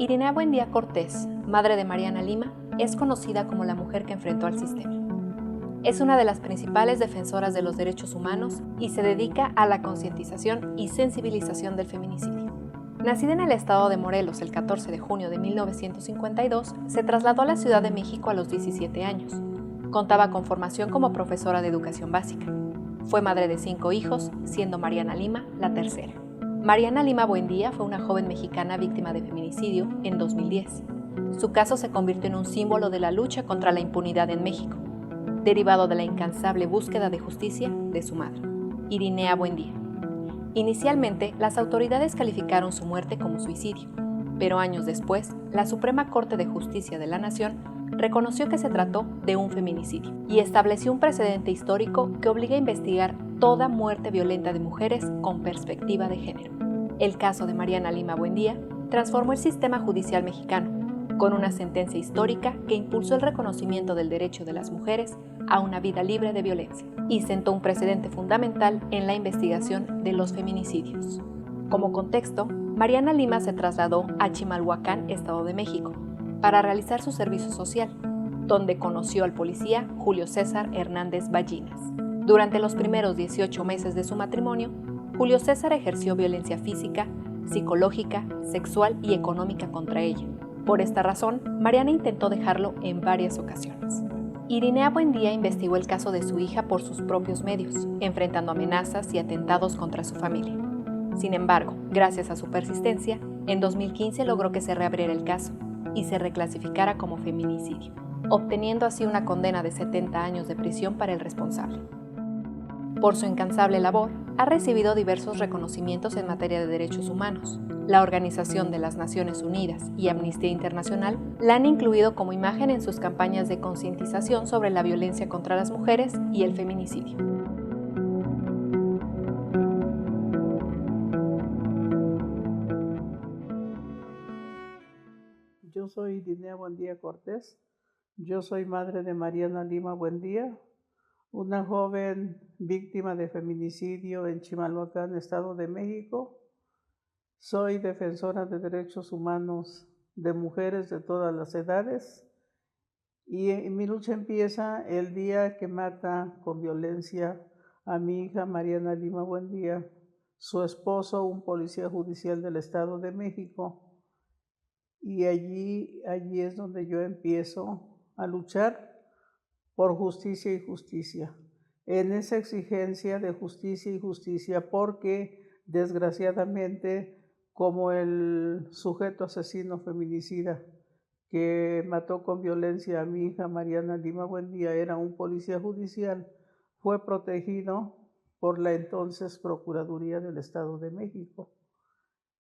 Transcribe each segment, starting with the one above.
Irinea Buendía Cortés, madre de Mariana Lima, es conocida como la mujer que enfrentó al sistema. Es una de las principales defensoras de los derechos humanos y se dedica a la concientización y sensibilización del feminicidio. Nacida en el estado de Morelos el 14 de junio de 1952, se trasladó a la Ciudad de México a los 17 años. Contaba con formación como profesora de educación básica. Fue madre de 5 hijos, siendo Mariana Lima la tercera. Mariana Lima Buendía fue una joven mexicana víctima de feminicidio en 2010. Su caso se convirtió en un símbolo de la lucha contra la impunidad en México, derivado de la incansable búsqueda de justicia de su madre, Irinea Buendía. Inicialmente, las autoridades calificaron su muerte como suicidio, pero años después, la Suprema Corte de Justicia de la Nación reconoció que se trató de un feminicidio y estableció un precedente histórico que obliga a investigar toda muerte violenta de mujeres con perspectiva de género. El caso de Mariana Lima Buendía transformó el sistema judicial mexicano, con una sentencia histórica que impulsó el reconocimiento del derecho de las mujeres a una vida libre de violencia y sentó un precedente fundamental en la investigación de los feminicidios. Como contexto, Mariana Lima se trasladó a Chimalhuacán, Estado de México, para realizar su servicio social, donde conoció al policía Julio César Hernández Ballinas. Durante los primeros 18 meses de su matrimonio, Julio César ejerció violencia física, psicológica, sexual y económica contra ella. Por esta razón, Mariana intentó dejarlo en varias ocasiones. Irinea Buendía investigó el caso de su hija por sus propios medios, enfrentando amenazas y atentados contra su familia. Sin embargo, gracias a su persistencia, en 2015 logró que se reabriera el caso y se reclasificara como feminicidio, obteniendo así una condena de 70 años de prisión para el responsable. Por su incansable labor, ha recibido diversos reconocimientos en materia de derechos humanos. La Organización de las Naciones Unidas y Amnistía Internacional la han incluido como imagen en sus campañas de concientización sobre la violencia contra las mujeres y el feminicidio. Yo soy Irinea Buendía Cortés. Yo soy madre de Mariana Lima Buendía, una joven víctima de feminicidio en Chimalhuacán, Estado de México. Soy defensora de derechos humanos de mujeres de todas las edades y mi lucha empieza el día que mata con violencia a mi hija Mariana Lima Buendía, su esposo, un policía judicial del Estado de México. Y allí es donde yo empiezo a luchar por justicia y justicia. En esa exigencia de justicia y justicia, porque desgraciadamente, como el sujeto asesino feminicida que mató con violencia a mi hija Mariana Lima Buendía era un policía judicial, fue protegido por la entonces Procuraduría del Estado de México.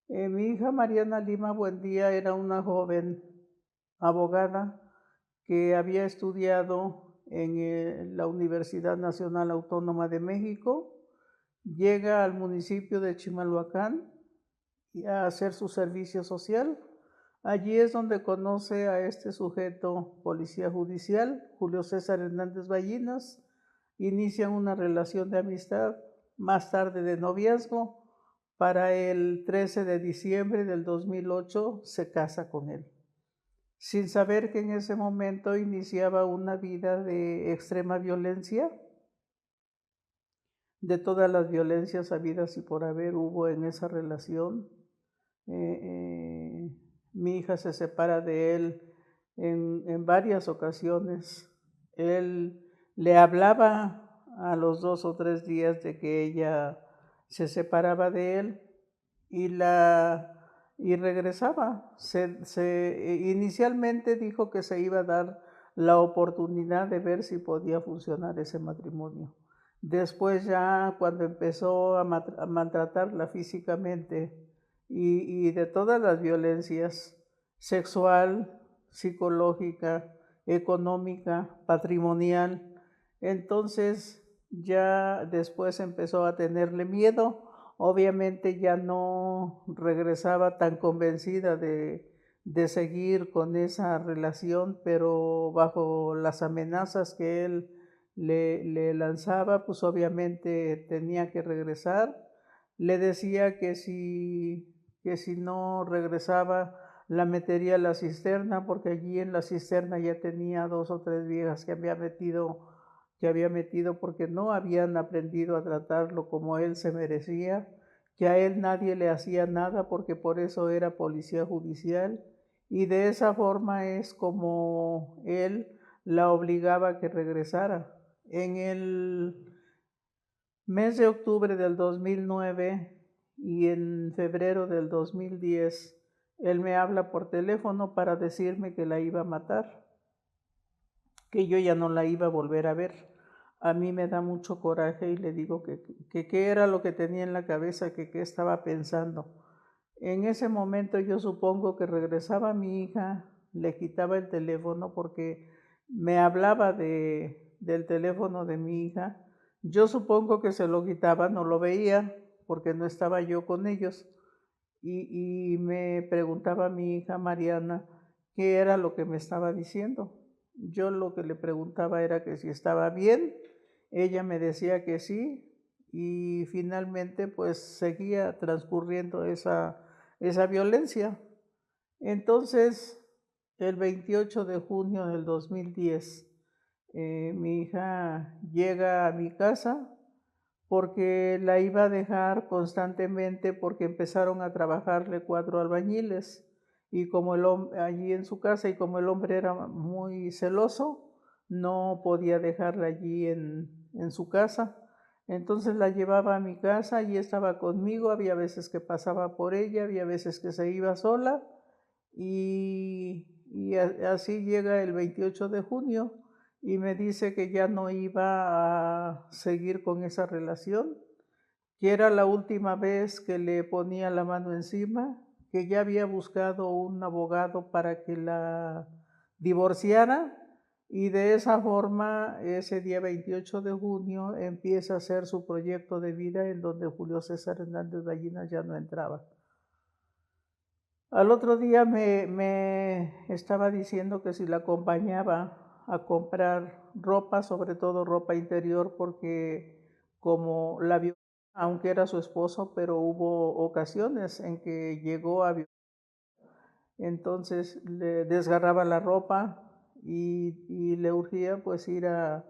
Mi hija Mariana Lima Buendía era una joven abogada que había estudiado en la Universidad Nacional Autónoma de México. Llega al municipio de Chimalhuacán a hacer su servicio social. Allí es donde conoce a este sujeto policía judicial, Julio César Hernández Ballinas. Inician una relación de amistad, más tarde de noviazgo. Para el 13 de diciembre del 2008 se casa con él, sin saber que en ese momento iniciaba una vida de extrema violencia. De todas las violencias habidas y por haber hubo en esa relación. Mi hija se separa de él en varias ocasiones. Él le hablaba a los 2 o 3 días de que ella se separaba de él y regresaba. Inicialmente dijo que se iba a dar la oportunidad de ver si podía funcionar ese matrimonio. Después ya cuando empezó a maltratarla físicamente y de todas las violencias, sexual, psicológica, económica, patrimonial, entonces ya después empezó a tenerle miedo. Obviamente ya no regresaba tan convencida de seguir con esa relación, pero bajo las amenazas que él le lanzaba, pues obviamente tenía que regresar. Le decía que si no regresaba la metería a la cisterna, porque allí en la cisterna ya tenía 2 o 3 viejas que había metido porque no habían aprendido a tratarlo como él se merecía, que a él nadie le hacía nada porque por eso era policía judicial, y de esa forma es como él la obligaba a que regresara. En el mes de octubre del 2009 y en febrero del 2010, él me habla por teléfono para decirme que la iba a matar, que yo ya no la iba a volver a ver. A mí me da mucho coraje y le digo que qué era lo que tenía en la cabeza, que qué estaba pensando. En ese momento yo supongo que regresaba mi hija, le quitaba el teléfono porque me hablaba del teléfono de mi hija. Yo supongo que se lo quitaba, no lo veía porque no estaba yo con ellos. Y me preguntaba mi hija Mariana qué era lo que me estaba diciendo. Yo lo que le preguntaba era que si estaba bien, ella me decía que sí, y finalmente pues seguía transcurriendo esa violencia. Entonces, el 28 de junio del 2010, mi hija llega a mi casa porque la iba a dejar constantemente porque empezaron a trabajarle 4 albañiles y como allí en su casa, y como el hombre era muy celoso, no podía dejarla allí en su casa. Entonces la llevaba a mi casa y estaba conmigo, había veces que pasaba por ella, había veces que se iba sola, y así llega el 28 de junio y me dice que ya no iba a seguir con esa relación, que era la última vez que le ponía la mano encima, que ya había buscado un abogado para que la divorciara, y de esa forma ese día 28 de junio empieza a hacer su proyecto de vida en donde Julio César Hernández Ballinas ya no entraba. Al otro día me estaba diciendo que si la acompañaba a comprar ropa, sobre todo ropa interior, porque como la vio, aunque era su esposo, pero hubo ocasiones en que llegó a violar, entonces le desgarraba la ropa y le urgía pues ir a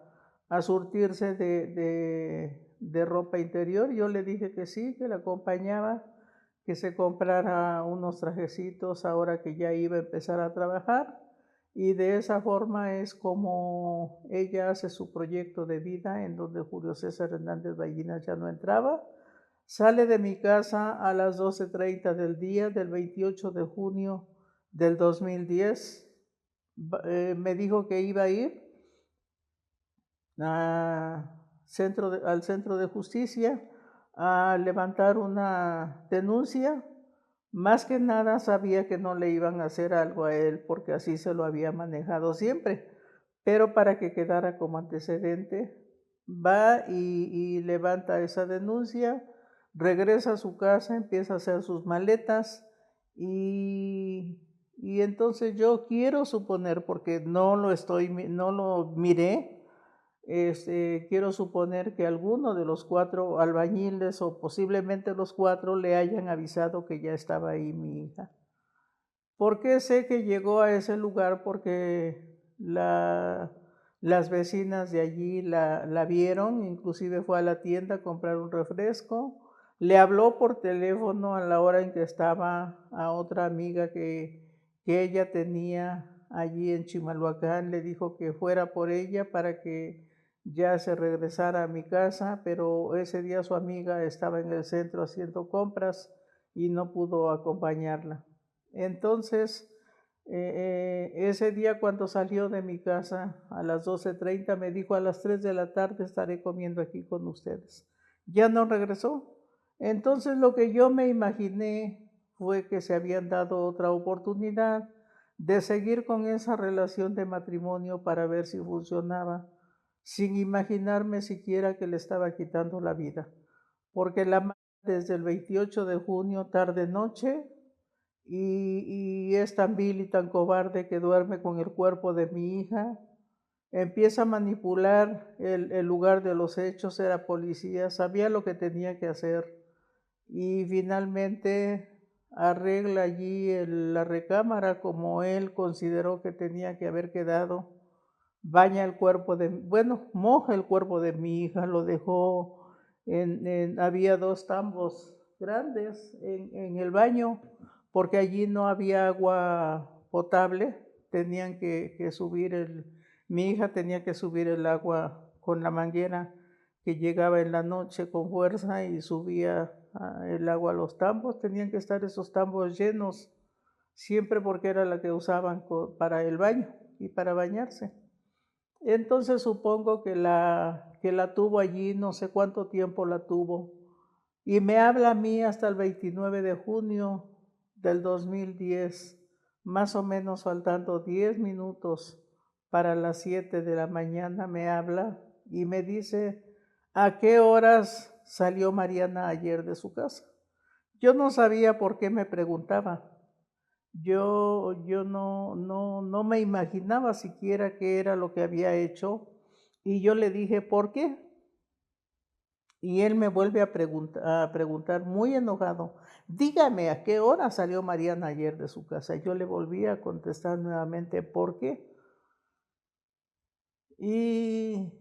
surtirse de ropa interior. Yo le dije que sí, que la acompañaba, que se comprara unos trajecitos ahora que ya iba a empezar a trabajar, y de esa forma es como ella hace su proyecto de vida en donde Julio César Hernández Ballinas ya no entraba. Sale de mi casa a las 12:30 del día del 28 de junio del 2010. Me dijo que iba a ir al centro de justicia a levantar una denuncia. Más que nada sabía que no le iban a hacer algo a él porque así se lo había manejado siempre, pero para que quedara como antecedente, va y levanta esa denuncia, regresa a su casa, empieza a hacer sus maletas y entonces yo quiero suponer, porque no lo miré, quiero suponer que alguno de los 4 albañiles o posiblemente los 4 le hayan avisado que ya estaba ahí mi hija. ¿Por qué sé que llegó a ese lugar? Porque las vecinas de allí la vieron, inclusive fue a la tienda a comprar un refresco, le habló por teléfono a la hora en que estaba a otra amiga que ella tenía allí en Chimalhuacán, le dijo que fuera por ella para que ya se regresara a mi casa, pero ese día su amiga estaba en el centro haciendo compras y no pudo acompañarla. Entonces, ese día cuando salió de mi casa a las 12:30 me dijo: a las 3 de la tarde estaré comiendo aquí con ustedes. Ya no regresó. Entonces lo que yo me imaginé fue que se habían dado otra oportunidad de seguir con esa relación de matrimonio para ver si funcionaba, sin imaginarme siquiera que le estaba quitando la vida, porque la mata desde el 28 de junio tarde-noche, y es tan vil y tan cobarde que duerme con el cuerpo de mi hija. Empieza a manipular el lugar de los hechos, era policía, sabía lo que tenía que hacer, y finalmente arregla allí la recámara como él consideró que tenía que haber quedado, baña el cuerpo moja el cuerpo de mi hija, lo dejó había 2 tambos grandes en el baño, porque allí no había agua potable, tenían que subir mi hija tenía que subir el agua con la manguera que llegaba en la noche con fuerza y subía el agua a los tambos, tenían que estar esos tambos llenos siempre porque era la que usaban para el baño y para bañarse. Entonces supongo que la tuvo allí, no sé cuánto tiempo la tuvo, y me habla a mí hasta el 29 de junio del 2010, más o menos faltando 10 minutos para las 7 de la mañana, me habla y me dice, ¿a qué horas salió Mariana ayer de su casa? Yo no sabía por qué me preguntaba. Yo no me imaginaba siquiera qué era lo que había hecho y yo le dije, ¿por qué? Y él me vuelve a preguntar muy enojado, dígame a qué hora salió Mariana ayer de su casa. Yo le volví a contestar nuevamente, ¿por qué? Y,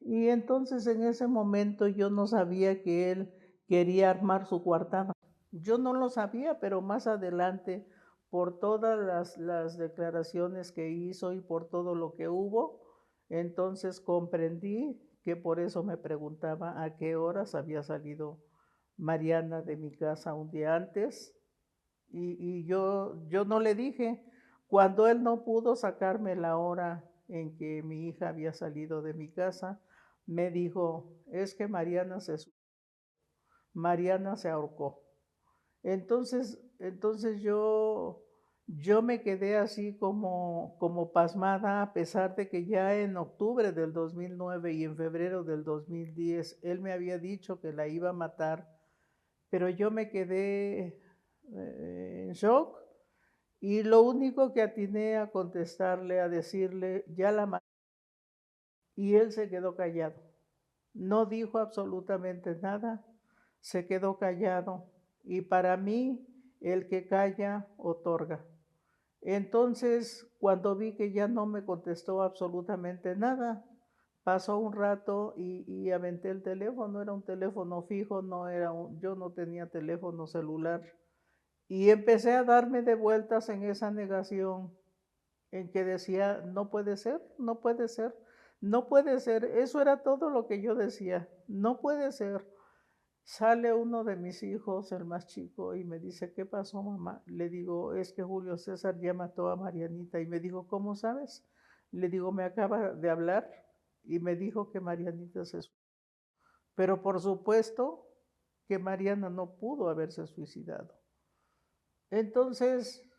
y entonces en ese momento yo no sabía que él quería armar su coartada. Yo no lo sabía, pero más adelante, por todas las declaraciones que hizo y por todo lo que hubo, entonces comprendí que por eso me preguntaba a qué horas había salido Mariana de mi casa un día antes. Y yo no le dije, cuando él no pudo sacarme la hora en que mi hija había salido de mi casa, me dijo, es que Mariana se ahorcó. Entonces yo me quedé así como pasmada, a pesar de que ya en octubre del 2009 y en febrero del 2010 él me había dicho que la iba a matar, pero yo me quedé en shock y lo único que atiné a contestarle, a decirle, ya la maté, y él se quedó callado. No dijo absolutamente nada, se quedó callado. Y para mí, el que calla, otorga. Entonces, cuando vi que ya no me contestó absolutamente nada, pasó un rato y aventé el teléfono. Era un teléfono fijo, yo no tenía teléfono celular. Y empecé a darme de vueltas en esa negación, en que decía, no puede ser, no puede ser, no puede ser. Eso era todo lo que yo decía, no puede ser. Sale uno de mis hijos, el más chico, y me dice, ¿qué pasó, mamá? Le digo, es que Julio César ya mató a Marianita. Y me dijo, ¿cómo sabes? Le digo, me acaba de hablar y me dijo que Marianita se suicidó. Pero por supuesto que Mariana no pudo haberse suicidado. Entonces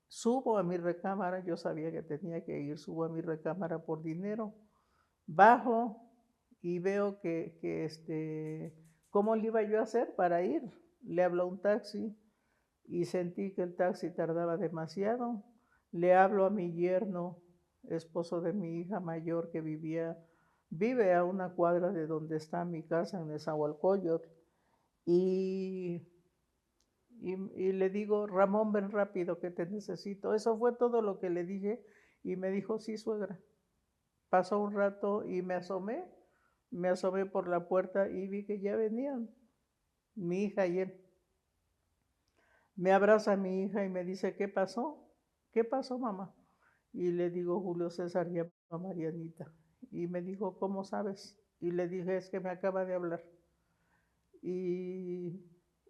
subo a mi recámara, yo sabía que tenía que ir, subo a mi recámara por dinero, bajo y veo ¿cómo le iba yo a hacer para ir? Le hablo a un taxi y sentí que el taxi tardaba demasiado. Le hablo a mi yerno, esposo de mi hija mayor, que vive a una cuadra de donde está mi casa en Nezahualcóyotl, y y le digo, Ramón, ven rápido que te necesito. Eso fue todo lo que le dije y me dijo, sí, suegra. Pasó un rato y me asomé por la puerta y vi que ya venían mi hija y él. Me abraza mi hija y me dice, ¿qué pasó? ¿Qué pasó, mamá? Y le digo, Julio César ya mató a Marianita. Y me dijo, ¿cómo sabes? Y le dije, es que me acaba de hablar. Y,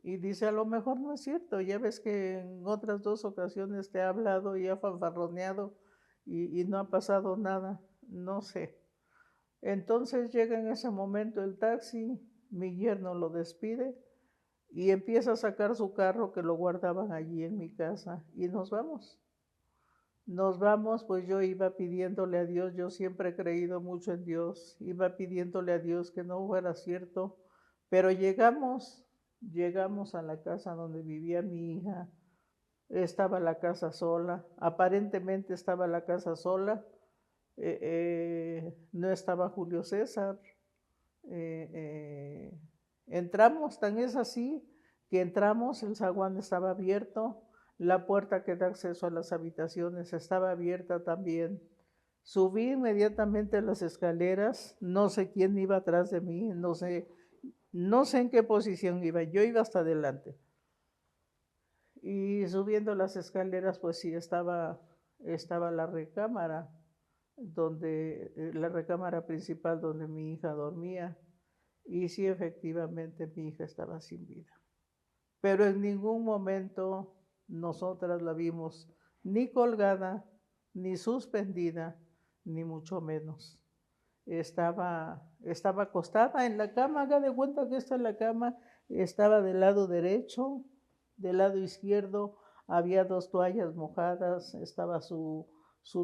y dice, a lo mejor no es cierto, ya ves que en otras 2 ocasiones te ha hablado y ha fanfarroneado y no ha pasado nada, no sé. Entonces llega en ese momento el taxi, mi yerno lo despide y empieza a sacar su carro que lo guardaban allí en mi casa y nos vamos. Nos vamos, pues yo iba pidiéndole a Dios, yo siempre he creído mucho en Dios, iba pidiéndole a Dios que no fuera cierto, pero llegamos a la casa donde vivía mi hija, estaba la casa sola, aparentemente estaba la casa sola, no estaba Julio César, entramos, tan es así que entramos, el zaguán estaba abierto, la puerta que da acceso a las habitaciones estaba abierta también. Subí inmediatamente las escaleras, no sé quién iba atrás de mí, no sé en qué posición iba, yo iba hasta adelante. Y subiendo las escaleras, pues sí, estaba la recámara, la recámara principal donde mi hija dormía. Y sí, efectivamente, mi hija estaba sin vida. Pero en ningún momento nosotras la vimos ni colgada, ni suspendida, ni mucho menos. Estaba acostada en la cama, haga de cuenta que esta es la cama, estaba del lado derecho, del lado izquierdo había 2 toallas mojadas, estaba su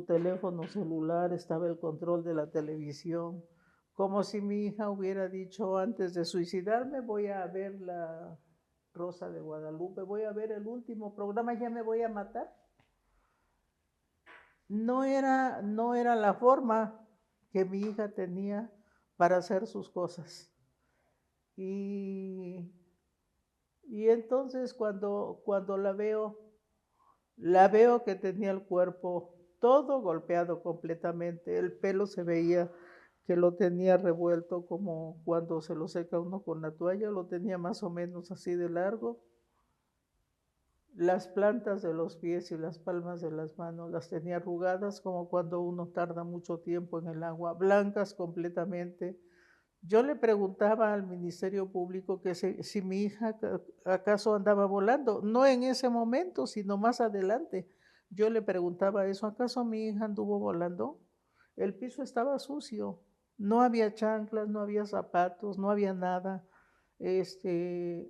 teléfono celular, estaba el control de la televisión, como si mi hija hubiera dicho antes de suicidarme, voy a ver la Rosa de Guadalupe, voy a ver el último programa, ya me voy a matar. No era la forma que mi hija tenía para hacer sus cosas. Y entonces cuando la veo que tenía el cuerpo todo golpeado completamente, el pelo se veía que lo tenía revuelto como cuando se lo seca uno con la toalla, lo tenía más o menos así de largo. Las plantas de los pies y las palmas de las manos las tenía arrugadas como cuando uno tarda mucho tiempo en el agua, blancas completamente. Yo le preguntaba al Ministerio Público que si mi hija acaso andaba volando, no en ese momento, sino más adelante. Yo le preguntaba eso, ¿acaso mi hija anduvo volando? El piso estaba sucio, no había chanclas, no había zapatos, no había nada.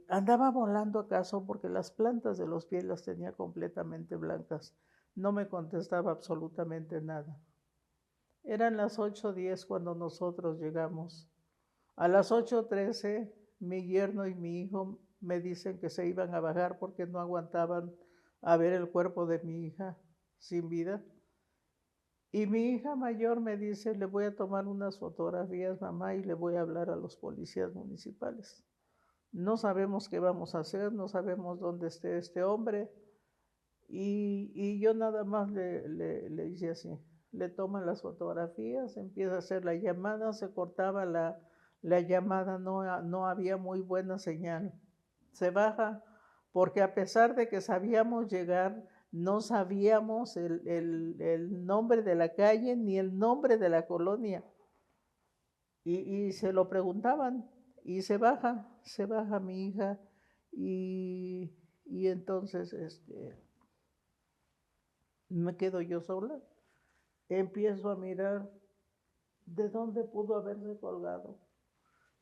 ¿Andaba volando acaso? Porque las plantas de los pies las tenía completamente blancas. No me contestaba absolutamente nada. Eran las 8:10 cuando nosotros llegamos. A las 8:13, mi yerno y mi hijo me dicen que se iban a bajar porque no aguantaban a ver el cuerpo de mi hija sin vida. Y mi hija mayor me dice, le voy a tomar unas fotografías, mamá, y le voy a hablar a los policías municipales. No sabemos qué vamos a hacer, no sabemos dónde esté este hombre. Y yo nada más le hice así. Le toman las fotografías, empieza a hacer la llamada, se cortaba la llamada, no había muy buena señal. Se baja porque a pesar de que sabíamos llegar, no sabíamos el nombre de la calle ni el nombre de la colonia. Y se lo preguntaban y se baja mi hija y entonces me quedo yo sola. Empiezo a mirar de dónde pudo haberse colgado.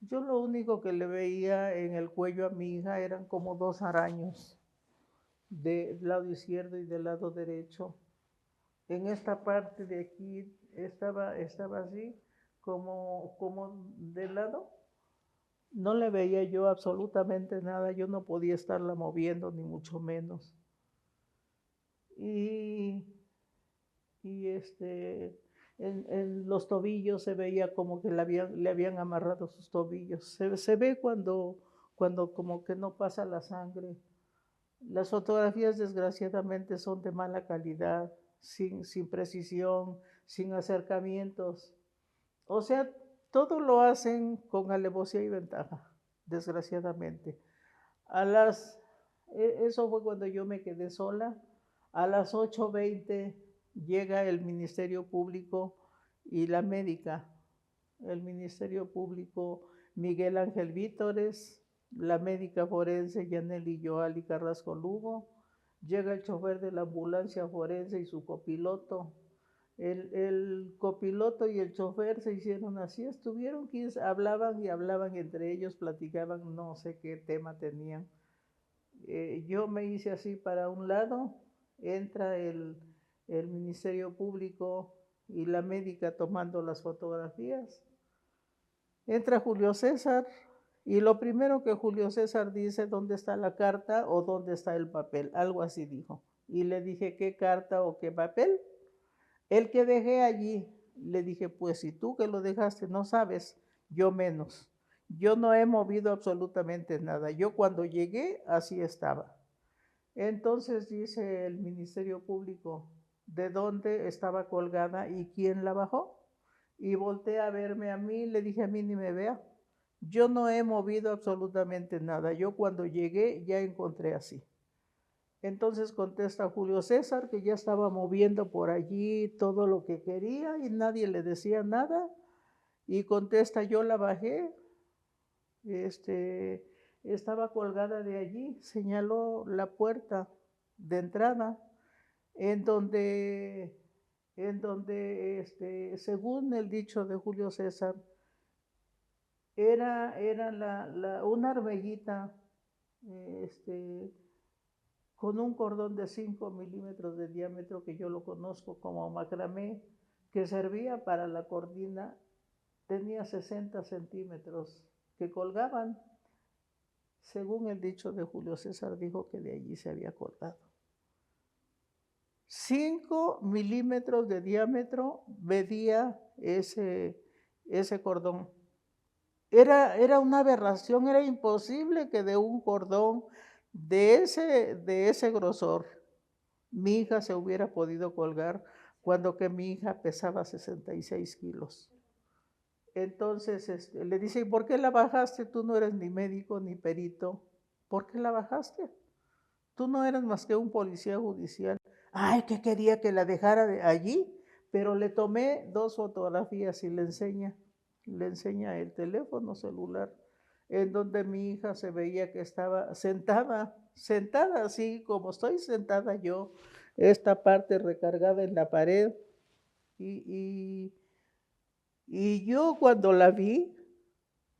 Yo lo único que le veía en el cuello a mi hija eran como 2 araños, del lado izquierdo y del lado derecho. En esta parte de aquí estaba así, como de lado. No le veía yo absolutamente nada, yo no podía estarla moviendo, ni mucho menos. Y en los tobillos se veía como que le habían amarrado sus tobillos. Se ve cuando como que no pasa la sangre. Las fotografías desgraciadamente son de mala calidad, sin precisión, sin acercamientos. O sea, todo lo hacen con alevosía y ventaja, desgraciadamente. Eso fue cuando yo me quedé sola. A las 8:20 llega el Ministerio Público y la médica. El Ministerio Público, Miguel Ángel Vítores, la médica forense Yaneli Joali Carrasco Lugo, llega el chofer de la ambulancia forense y su copiloto. El copiloto y el chofer se hicieron así, estuvieron, hablaban y hablaban entre ellos, platicaban, no sé qué tema tenían. Yo me hice así para un lado, entra el Ministerio Público y la médica tomando las fotografías. Entra Julio César y lo primero que Julio César dice, ¿dónde está la carta o dónde está el papel? Algo así dijo. Y le dije, ¿qué carta o qué papel? El que dejé allí, le dije, pues si tú que lo dejaste no sabes, yo menos. Yo no he movido absolutamente nada. Yo cuando llegué, así estaba. Entonces dice el Ministerio Público, ¿de dónde estaba colgada y quién la bajó? Y volteé a verme a mí, le dije a mí ni me vea. Yo no he movido absolutamente nada. Yo cuando llegué ya encontré así. Entonces contesta Julio César que ya estaba moviendo por allí todo lo que quería y nadie le decía nada. Y contesta, yo la bajé, estaba colgada de allí, señaló la puerta de entrada, en donde, según el dicho de Julio César, era una arveguita, con un cordón de 5 milímetros de diámetro, que yo lo conozco como macramé, que servía para la cortina. Tenía 60 centímetros que colgaban. Según el dicho de Julio César, dijo que de allí se había colgado. 5 milímetros de diámetro medía ese cordón. Era una aberración, era imposible que de un cordón de ese grosor mi hija se hubiera podido colgar, cuando que mi hija pesaba 66 kilos. Entonces le dice, ¿y por qué la bajaste? Tú no eres ni médico ni perito. ¿Por qué la bajaste? Tú no eras más que un policía judicial. Ay, que quería que la dejara allí, pero le tomé 2 fotografías y le enseña el teléfono celular, en donde mi hija se veía que estaba sentada así como estoy sentada yo, esta parte recargada en la pared, y yo cuando la vi,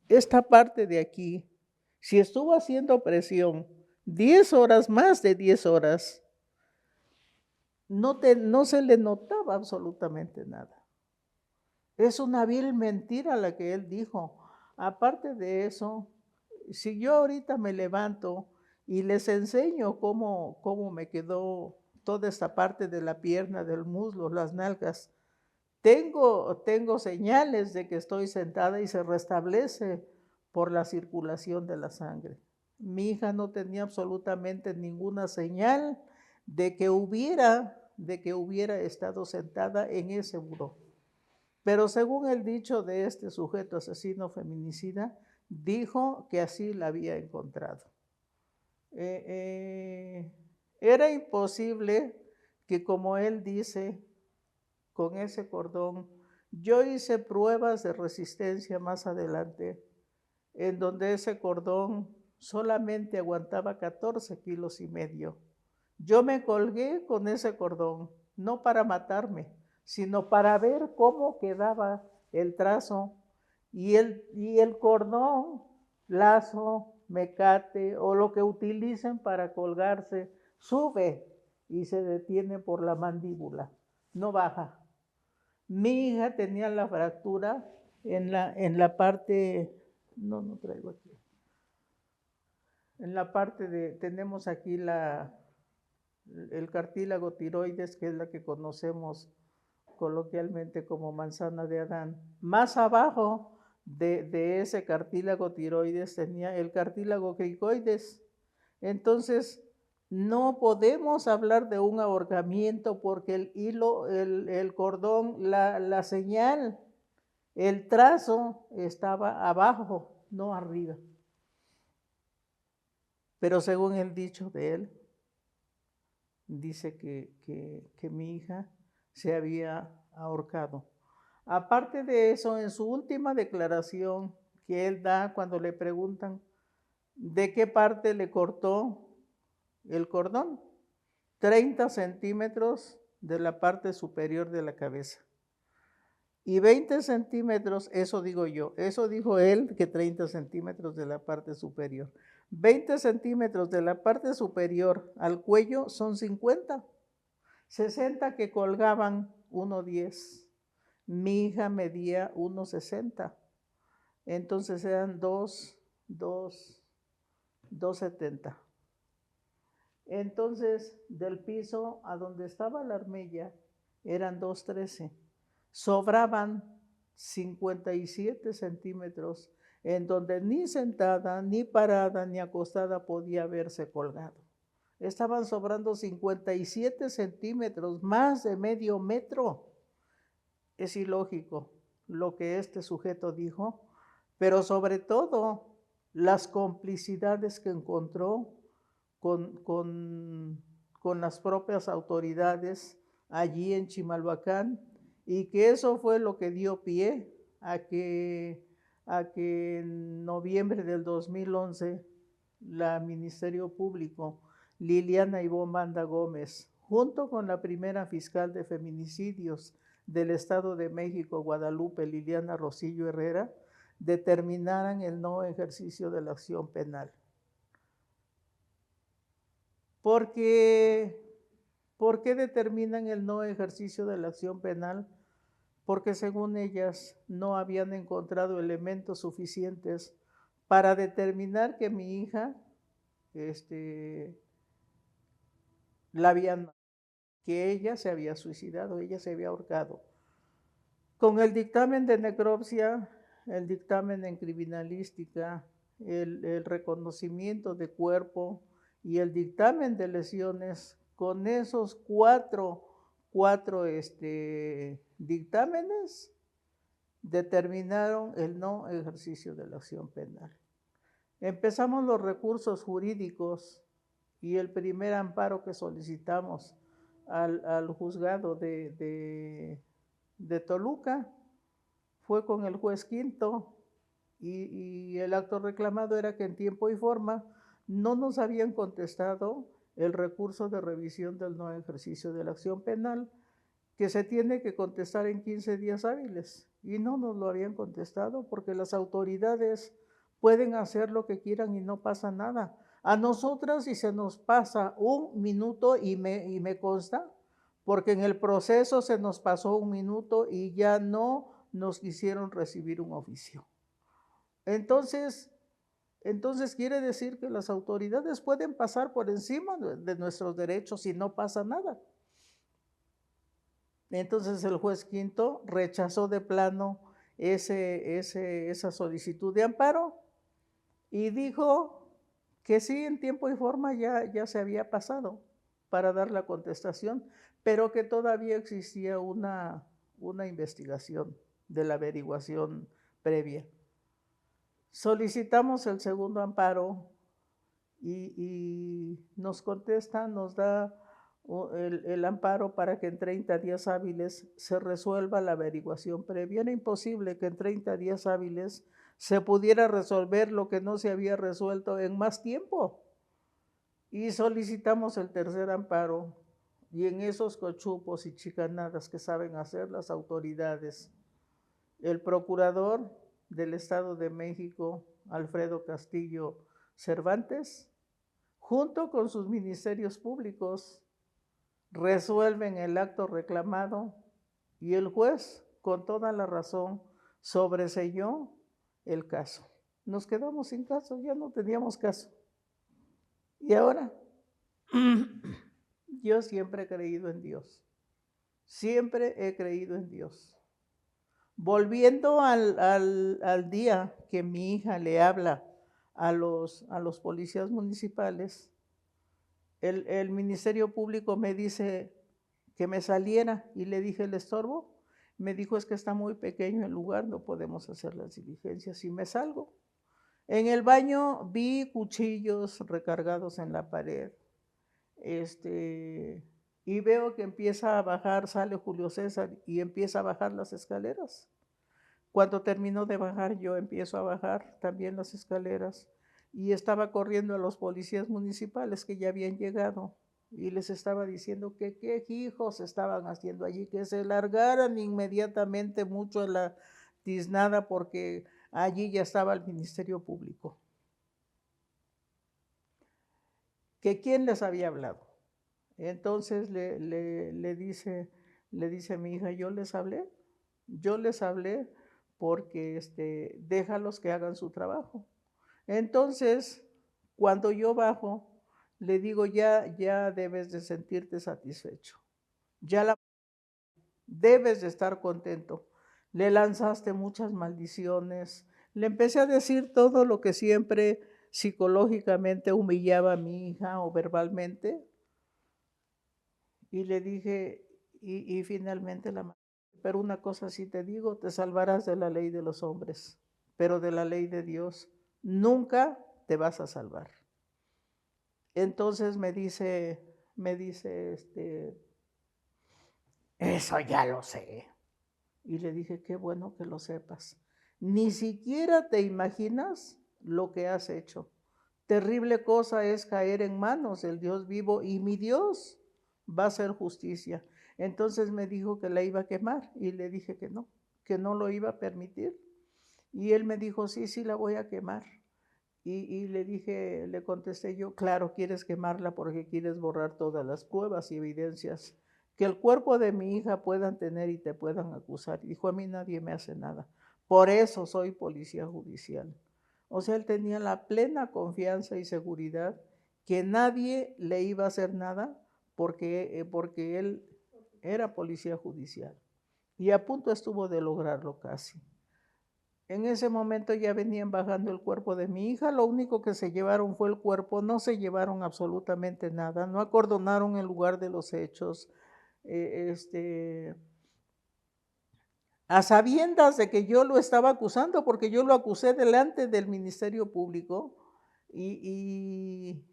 esta parte de aquí, si estuvo haciendo presión 10 horas, más de 10 horas, no se le notaba absolutamente nada. Es una vil mentira la que él dijo. Aparte de eso, si yo ahorita me levanto y les enseño cómo me quedó toda esta parte de la pierna, del muslo, las nalgas, tengo señales de que estoy sentada y se restablece por la circulación de la sangre. Mi hija no tenía absolutamente ninguna señal de que hubiera estado sentada en ese buró. Pero según el dicho de este sujeto asesino feminicida, dijo que así la había encontrado. Era imposible que, como él dice, con ese cordón, yo hice pruebas de resistencia más adelante, en donde ese cordón solamente aguantaba 14 kilos y medio. Yo me colgué con ese cordón, no para matarme, sino para ver cómo quedaba el trazo, y el cordón, lazo, mecate o lo que utilicen para colgarse, sube y se detiene por la mandíbula, no baja. Mi hija tenía la fractura en la parte, no traigo aquí, en la parte tenemos aquí el cartílago tiroides, que es la que conocemos coloquialmente como manzana de Adán. Más abajo de ese cartílago tiroides tenía el cartílago cricoides. Entonces, no podemos hablar de un ahorcamiento, porque el hilo, el cordón, la señal, el trazo estaba abajo, no arriba. Pero según el dicho de él, dice que mi hija se había ahorcado. Aparte de eso, en su última declaración que él da cuando le preguntan de qué parte le cortó el cordón, 30 centímetros de la parte superior de la cabeza. Y 20 centímetros, eso digo yo, eso dijo él, que 30 centímetros de la parte superior. 20 centímetros de la parte superior al cuello son 50. 60 que colgaban 1,10. Mi hija medía 1,60. Entonces eran 2,70. Entonces, del piso a donde estaba la armella eran 2,13. Sobraban 57 centímetros en donde ni sentada, ni parada, ni acostada podía verse colgado. Estaban sobrando 57 centímetros, más de medio metro. Es ilógico lo que este sujeto dijo, pero sobre todo las complicidades que encontró con las propias autoridades allí en Chimalhuacán, y que eso fue lo que dio pie a que en noviembre del 2011 la Ministerio Público Liliana Ivonne Banda Gómez, junto con la primera fiscal de feminicidios del Estado de México, Guadalupe Liliana Rosillo Herrera, determinaran el no ejercicio de la acción penal. ¿Por qué determinan el no ejercicio de la acción penal? Porque según ellas no habían encontrado elementos suficientes para determinar que mi hija la habían, que ella se había suicidado, ella se había ahorcado. Con el dictamen de necropsia, el dictamen en criminalística, el reconocimiento de cuerpo y el dictamen de lesiones, con esos cuatro dictámenes, determinaron el no ejercicio de la acción penal. Empezamos los recursos jurídicos y el primer amparo que solicitamos al juzgado de Toluca fue con el juez Quinto, y el acto reclamado era que en tiempo y forma no nos habían contestado el recurso de revisión del no ejercicio de la acción penal, que se tiene que contestar en 15 días hábiles, y no nos lo habían contestado porque las autoridades pueden hacer lo que quieran y no pasa nada. A nosotras, si se nos pasa un minuto, y me consta, porque en el proceso se nos pasó un minuto y ya no nos quisieron recibir un oficio. Entonces quiere decir que las autoridades pueden pasar por encima de nuestros derechos y no pasa nada. Entonces el juez Quinto rechazó de plano esa solicitud de amparo y dijo que sí, en tiempo y forma ya se había pasado para dar la contestación, pero que todavía existía una investigación de la averiguación previa. Solicitamos el segundo amparo y nos contesta, nos da el amparo para que en 30 días hábiles se resuelva la averiguación previa. Era imposible que en 30 días hábiles se pudiera resolver lo que no se había resuelto en más tiempo. Y solicitamos el tercer amparo, y en esos cochupos y chicanadas que saben hacer las autoridades, el procurador del Estado de México, Alfredo Castillo Cervantes, junto con sus ministerios públicos, resuelven el acto reclamado, y el juez, con toda la razón, sobreseyó el caso. Nos quedamos sin caso, ya no teníamos caso. Y ahora, yo siempre he creído en Dios. Siempre he creído en Dios. Volviendo al día que mi hija le habla a los policías municipales, el Ministerio Público me dice que me saliera, y le dije, ¿el estorbo? Me dijo, es que está muy pequeño el lugar, no podemos hacer las diligencias, y me salgo. En el baño vi cuchillos recargados en la pared, y veo que empieza a bajar, sale Julio César y empieza a bajar las escaleras. Cuando terminó de bajar, yo empiezo a bajar también las escaleras, y estaba corriendo a los policías municipales que ya habían llegado, y les estaba diciendo que qué hijos estaban haciendo allí, que se largaran inmediatamente mucho en la tiznada, porque allí ya estaba el Ministerio Público. ¿Que quién les había hablado? Entonces le dice a mi hija, yo les hablé porque déjalos que hagan su trabajo. Entonces, cuando yo bajo, le digo, ya debes de sentirte satisfecho, debes de estar contento. Le lanzaste muchas maldiciones, Le empecé a decir todo lo que siempre psicológicamente humillaba a mi hija o verbalmente. Y le dije, y finalmente pero una cosa sí te digo, te salvarás de la ley de los hombres, pero de la ley de Dios nunca te vas a salvar. Entonces me dice, eso ya lo sé. Y le dije, qué bueno que lo sepas. Ni siquiera te imaginas lo que has hecho. Terrible cosa es caer en manos del Dios vivo y mi Dios va a hacer justicia. Entonces me dijo que la iba a quemar y le dije que no lo iba a permitir. Y él me dijo, sí, sí la voy a quemar. Y le dije, le contesté yo, claro, quieres quemarla porque quieres borrar todas las pruebas y evidencias que el cuerpo de mi hija puedan tener y te puedan acusar. Y dijo, a mí nadie me hace nada. Por eso soy policía judicial. O sea, él tenía la plena confianza y seguridad que nadie le iba a hacer nada porque él era policía judicial. Y a punto estuvo de lograrlo casi. En ese momento ya venían bajando el cuerpo de mi hija, lo único que se llevaron fue el cuerpo, no se llevaron absolutamente nada, no acordonaron el lugar de los hechos, a sabiendas de que yo lo estaba acusando, porque yo lo acusé delante del Ministerio Público y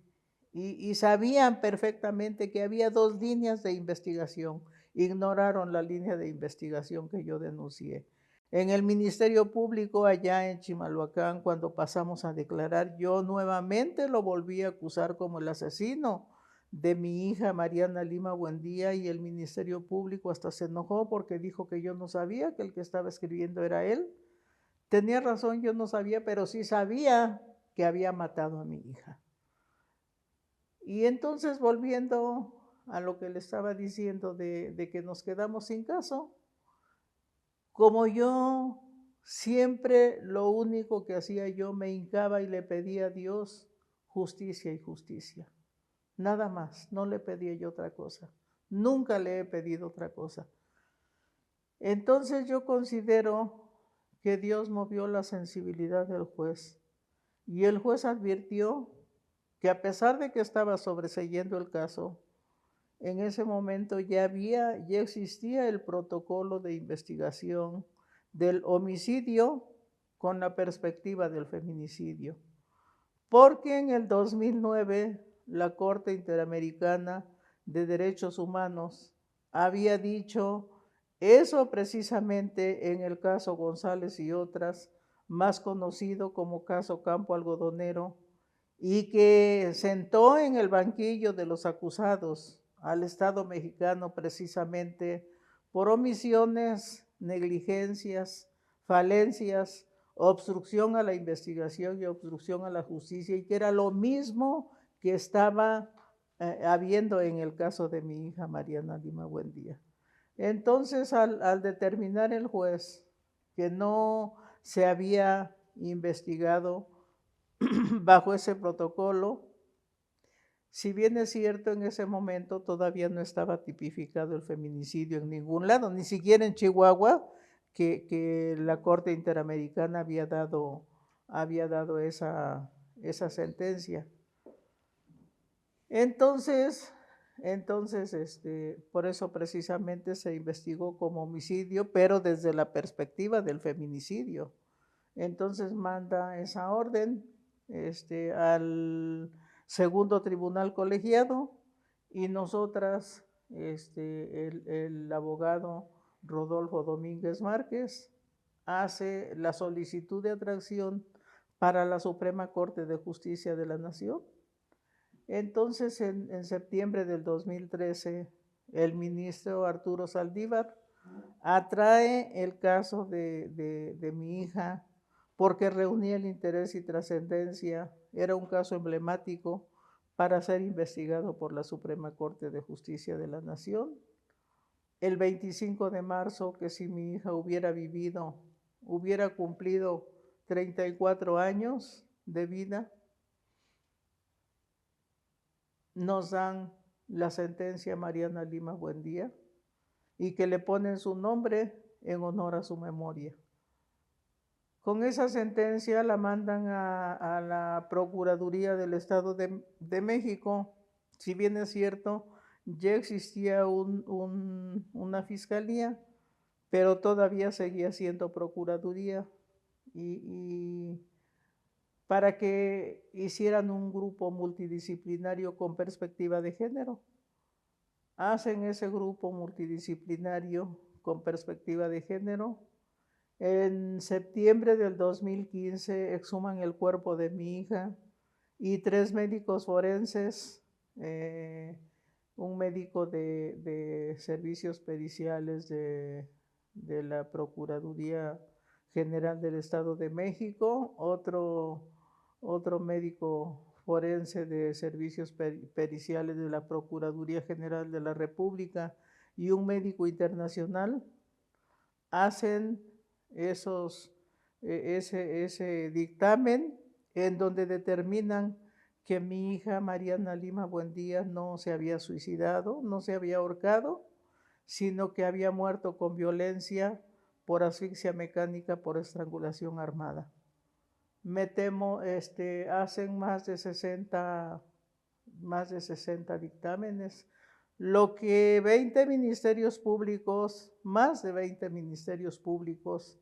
sabían perfectamente que había 2 líneas de investigación, ignoraron la línea de investigación que yo denuncié. En el Ministerio Público allá en Chimalhuacán, cuando pasamos a declarar, yo nuevamente lo volví a acusar como el asesino de mi hija Mariana Lima Buendía y el Ministerio Público hasta se enojó porque dijo que yo no sabía que el que estaba escribiendo era él. Tenía razón, yo no sabía, pero sí sabía que había matado a mi hija. Y entonces volviendo a lo que le estaba diciendo de que nos quedamos sin caso, como yo siempre lo único que hacía yo me hincaba y le pedía a Dios justicia y justicia. Nada más, no le pedía yo otra cosa. Nunca le he pedido otra cosa. Entonces yo considero que Dios movió la sensibilidad del juez. Y el juez advirtió que a pesar de que estaba sobreseyendo el caso, en ese momento ya existía el protocolo de investigación del homicidio con la perspectiva del feminicidio. Porque en el 2009 la Corte Interamericana de Derechos Humanos había dicho eso precisamente en el caso González y otras, más conocido como caso Campo Algodonero, y que sentó en el banquillo de los acusados al Estado mexicano precisamente por omisiones, negligencias, falencias, obstrucción a la investigación y obstrucción a la justicia, y que era lo mismo que estaba habiendo en el caso de mi hija Mariana Lima Buendía. Entonces, al determinar el juez que no se había investigado bajo ese protocolo, si bien es cierto, en ese momento todavía no estaba tipificado el feminicidio en ningún lado, ni siquiera en Chihuahua, que la Corte Interamericana había dado esa sentencia. Entonces, por eso precisamente se investigó como homicidio, pero desde la perspectiva del feminicidio. Entonces manda esa orden al segundo tribunal colegiado y nosotras, el abogado Rodolfo Domínguez Márquez, hace la solicitud de atracción para la Suprema Corte de Justicia de la Nación. Entonces, en septiembre del 2013, el ministro Arturo Saldívar atrae el caso de mi hija porque reunía el interés y trascendencia. Era un caso emblemático para ser investigado por la Suprema Corte de Justicia de la Nación. El 25 de marzo, que si mi hija hubiera vivido, hubiera cumplido 34 años de vida, nos dan la sentencia Mariana Lima Buendía y que le ponen su nombre en honor a su memoria. Con esa sentencia la mandan a la Procuraduría del Estado de México. Si bien es cierto, ya existía una fiscalía, pero todavía seguía siendo Procuraduría. Y para que hicieran un grupo multidisciplinario con perspectiva de género. Hacen ese grupo multidisciplinario con perspectiva de género. En septiembre del 2015 exhuman el cuerpo de mi hija y 3 médicos forenses, un médico de servicios periciales de la Procuraduría General del Estado de México, otro médico forense de servicios periciales de la Procuraduría General de la República y un médico internacional, hacen ese dictamen en donde determinan que mi hija Mariana Lima Buendía no se había suicidado, no se había ahorcado, sino que había muerto con violencia por asfixia mecánica por estrangulación armada. Me temo, hacen más de 60 dictámenes, lo que 20 ministerios públicos, más de 20 ministerios públicos,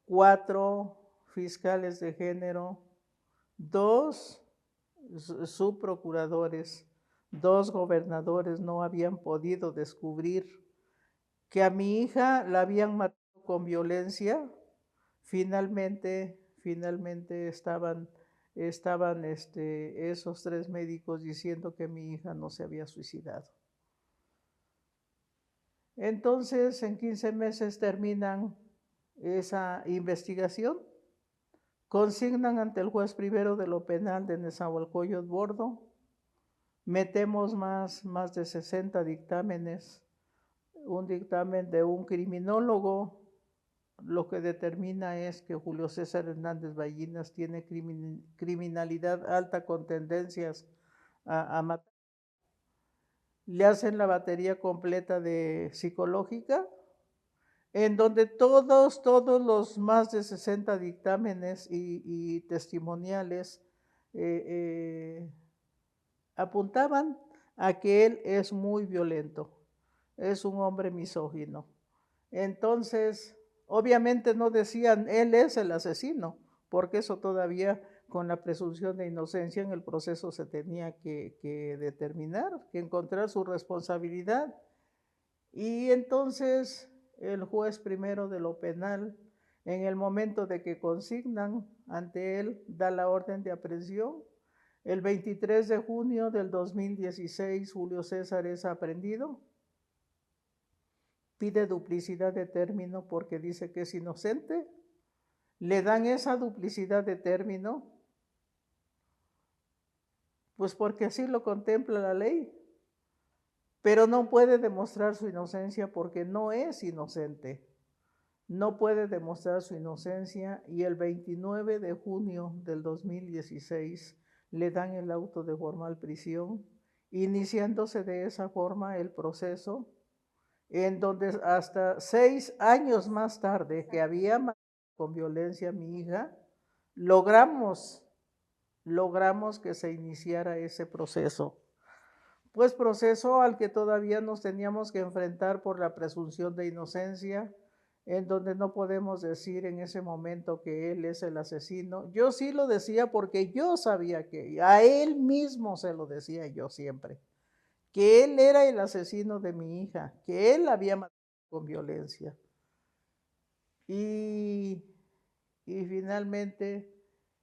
4 fiscales de género, 2 subprocuradores, 2 gobernadores no habían podido descubrir que a mi hija la habían matado con violencia. Finalmente estaban esos 3 médicos diciendo que mi hija no se había suicidado. Entonces, en 15 meses terminan esa investigación, consignan ante el juez primero de lo penal de Nezahualcóyotl Bordo, metemos más de 60 dictámenes, un dictamen de un criminólogo, lo que determina es que Julio César Hernández Ballinas tiene criminalidad alta con tendencias a matar. Le hacen la batería completa de psicológica, en donde todos los más de 60 dictámenes y testimoniales apuntaban a que él es muy violento, es un hombre misógino. Entonces, obviamente no decían, él es el asesino, porque eso todavía con la presunción de inocencia en el proceso se tenía que determinar, que encontrar su responsabilidad. Y entonces el juez primero de lo penal, en el momento de que consignan ante él, da la orden de aprehensión. El 23 de junio del 2016, Julio César es aprehendido. Pide duplicidad de término porque dice que es inocente. Le dan esa duplicidad de término, pues porque así lo contempla la ley, pero no puede demostrar su inocencia porque no es inocente. No puede demostrar su inocencia y el 29 de junio del 2016 le dan el auto de formal prisión, iniciándose de esa forma el proceso, en donde hasta 6 años más tarde, que había matado con violencia a mi hija, logramos que se iniciara ese proceso. Pues proceso al que todavía nos teníamos que enfrentar por la presunción de inocencia, en donde no podemos decir en ese momento que él es el asesino. Yo sí lo decía porque yo sabía que a él mismo se lo decía yo siempre, que él era el asesino de mi hija, que él la había matado con violencia. Y finalmente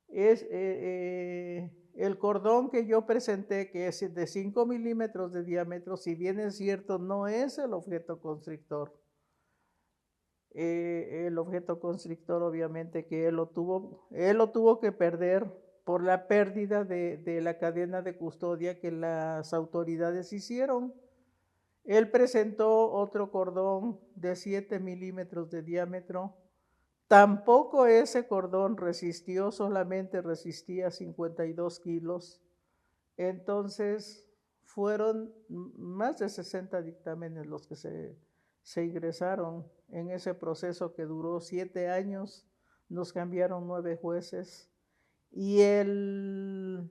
es el cordón que yo presenté, que es de 5 milímetros de diámetro, si bien es cierto, no es el objeto constrictor. El objeto constrictor obviamente que él lo tuvo que perder por la pérdida de la cadena de custodia que las autoridades hicieron. Él presentó otro cordón de 7 milímetros de diámetro. Tampoco ese cordón resistió, solamente resistía 52 kilos. Entonces fueron más de 60 dictámenes los que se ingresaron en ese proceso que duró 7 años, nos cambiaron 9 jueces y el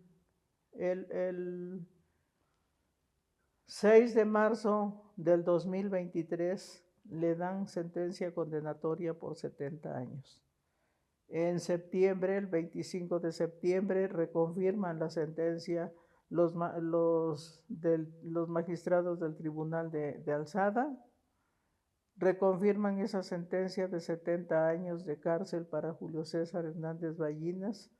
6 de marzo del 2023 le dan sentencia condenatoria por 70 años. En septiembre, el 25 de septiembre, reconfirman la sentencia los magistrados del Tribunal de Alzada, reconfirman esa sentencia de 70 años de cárcel para Julio César Hernández Ballinas,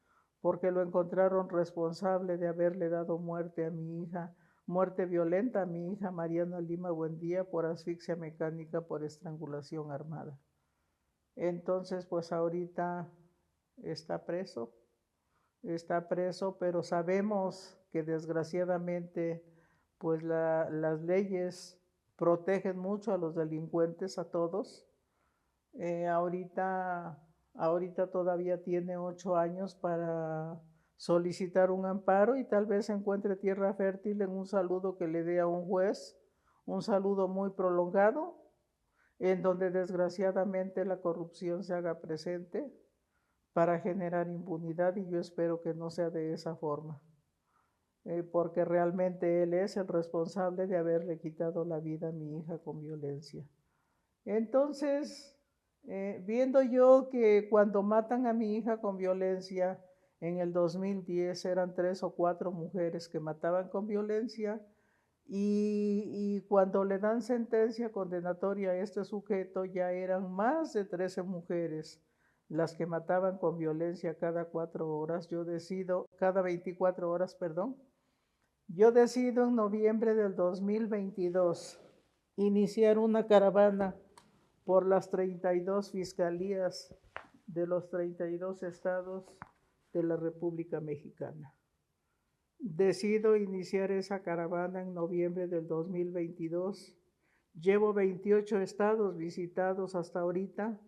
porque lo encontraron responsable de haberle dado muerte a mi hija, muerte violenta a mi hija Mariana Lima Buendía por asfixia mecánica por estrangulación armada. Entonces, pues ahorita está preso, pero sabemos que desgraciadamente, pues las leyes protegen mucho a los delincuentes, a todos. Ahorita todavía tiene 8 años para solicitar un amparo y tal vez encuentre tierra fértil en un saludo que le dé a un juez, un saludo muy prolongado, en donde desgraciadamente la corrupción se haga presente para generar impunidad, y yo espero que no sea de esa forma, porque realmente él es el responsable de haberle quitado la vida a mi hija con violencia. Entonces, viendo yo que cuando matan a mi hija con violencia, en el 2010 eran 3 o 4 mujeres que mataban con violencia, y cuando le dan sentencia condenatoria a este sujeto, ya eran más de 13 mujeres las que mataban con violencia cada 4 horas. Cada 24 horas, perdón. Yo decido en noviembre del 2022 iniciar una caravana por las 32 fiscalías de los 32 estados de la República Mexicana. Decido iniciar esa caravana en noviembre del 2022. Llevo 28 estados visitados hasta ahorita.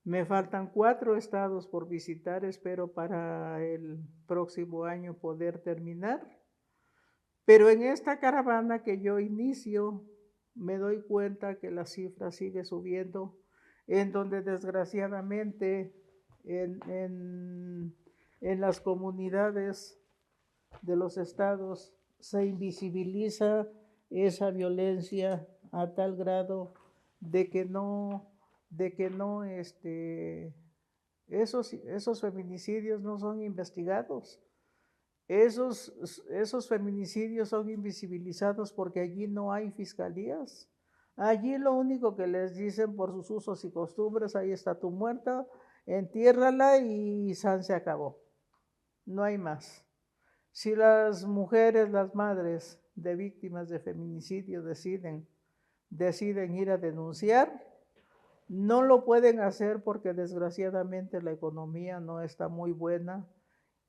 Me faltan 4 estados por visitar. Espero para el próximo año poder terminar. Pero en esta caravana que yo inicio, me doy cuenta que la cifra sigue subiendo, en donde desgraciadamente en las comunidades de los estados se invisibiliza esa violencia a tal grado de que esos feminicidios no son investigados. Esos feminicidios son invisibilizados porque allí no hay fiscalías. Allí lo único que les dicen por sus usos y costumbres: ahí está tu muerta, entiérrala y san se acabó. No hay más. Si las mujeres, las madres de víctimas de feminicidio deciden ir a denunciar, no lo pueden hacer porque desgraciadamente la economía no está muy buena,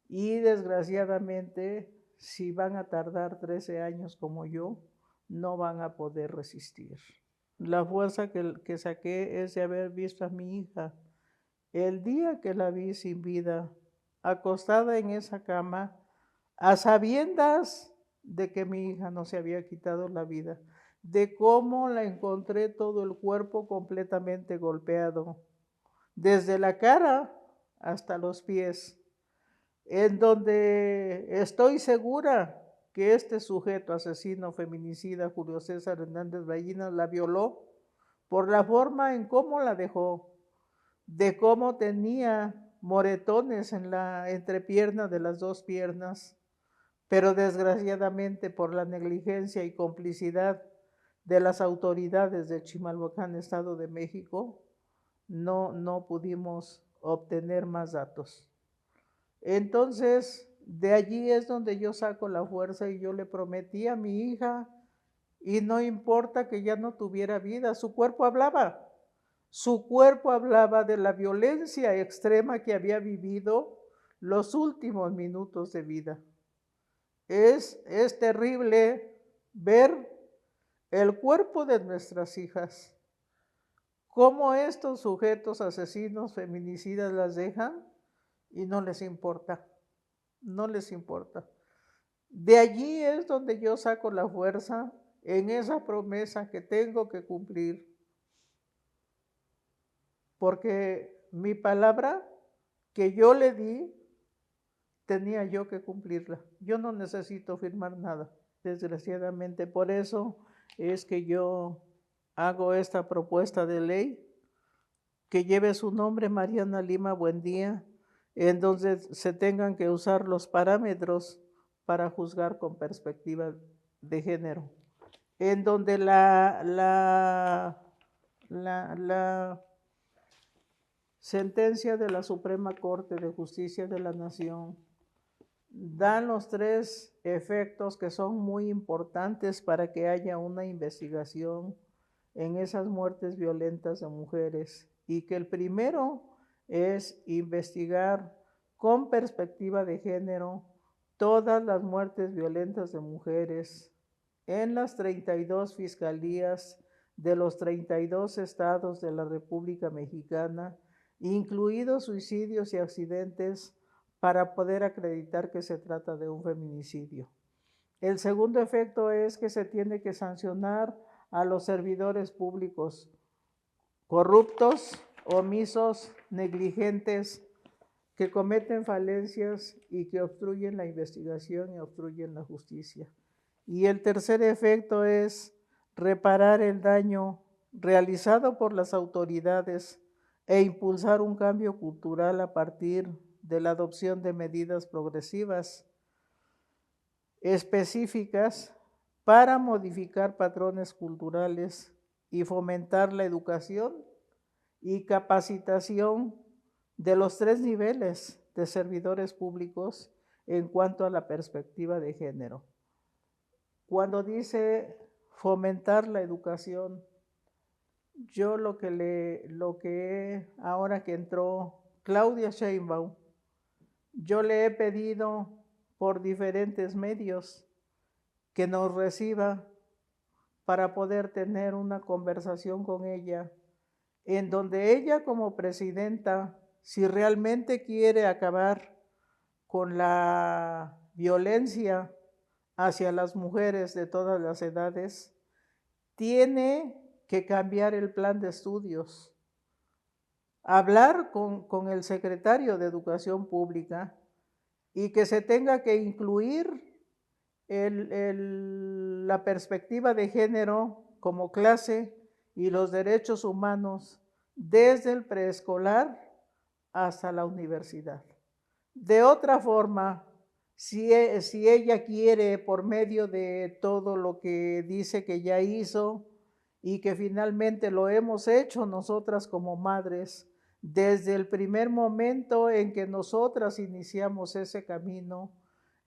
y desgraciadamente, si van a tardar 13 años como yo, no van a poder resistir. La fuerza que saqué es de haber visto a mi hija el día que la vi sin vida, acostada en esa cama, a sabiendas de que mi hija no se había quitado la vida, de cómo la encontré todo el cuerpo completamente golpeado, desde la cara hasta los pies, en donde estoy segura que este sujeto asesino feminicida, Julio César Hernández Ballinas, la violó por la forma en cómo la dejó, de cómo tenía moretones en la entrepierna de las 2 piernas, pero desgraciadamente por la negligencia y complicidad de las autoridades de Chimalhuacán, Estado de México, no pudimos obtener más datos. Entonces, de allí es donde yo saco la fuerza, y yo le prometí a mi hija, y no importa que ya no tuviera vida, su cuerpo hablaba. Su cuerpo hablaba de la violencia extrema que había vivido los últimos minutos de vida. Es terrible ver el cuerpo de nuestras hijas, cómo estos sujetos asesinos feminicidas las dejan y no les importa, no les importa. De allí es donde yo saco la fuerza, en esa promesa que tengo que cumplir, porque mi palabra que yo le di, tenía yo que cumplirla. Yo no necesito firmar nada, desgraciadamente. Por eso es que yo hago esta propuesta de ley que lleve su nombre, Mariana Lima Buendía, en donde se tengan que usar los parámetros para juzgar con perspectiva de género, en donde la sentencia de la Suprema Corte de Justicia de la Nación dan los 3 efectos que son muy importantes para que haya una investigación en esas muertes violentas de mujeres, y que el primero es investigar con perspectiva de género todas las muertes violentas de mujeres en las 32 fiscalías de los 32 estados de la República Mexicana, incluidos suicidios y accidentes, para poder acreditar que se trata de un feminicidio. El segundo efecto es que se tiene que sancionar a los servidores públicos corruptos, omisos, negligentes, que cometen falencias y que obstruyen la investigación y obstruyen la justicia. Y el tercer efecto es reparar el daño realizado por las autoridades e impulsar un cambio cultural a partir de la adopción de medidas progresivas específicas para modificar patrones culturales y fomentar la educación y capacitación de los 3 niveles de servidores públicos en cuanto a la perspectiva de género. Cuando dice fomentar la educación, yo ahora que entró Claudia Sheinbaum, yo le he pedido por diferentes medios que nos reciba para poder tener una conversación con ella, en donde ella como presidenta, si realmente quiere acabar con la violencia hacia las mujeres de todas las edades, tiene que cambiar el plan de estudios, hablar con el secretario de Educación Pública y que se tenga que incluir la perspectiva de género como clase y los derechos humanos desde el preescolar hasta la universidad. De otra forma, si ella quiere, por medio de todo lo que dice que ya hizo y que finalmente lo hemos hecho nosotras como madres, desde el primer momento en que nosotras iniciamos ese camino,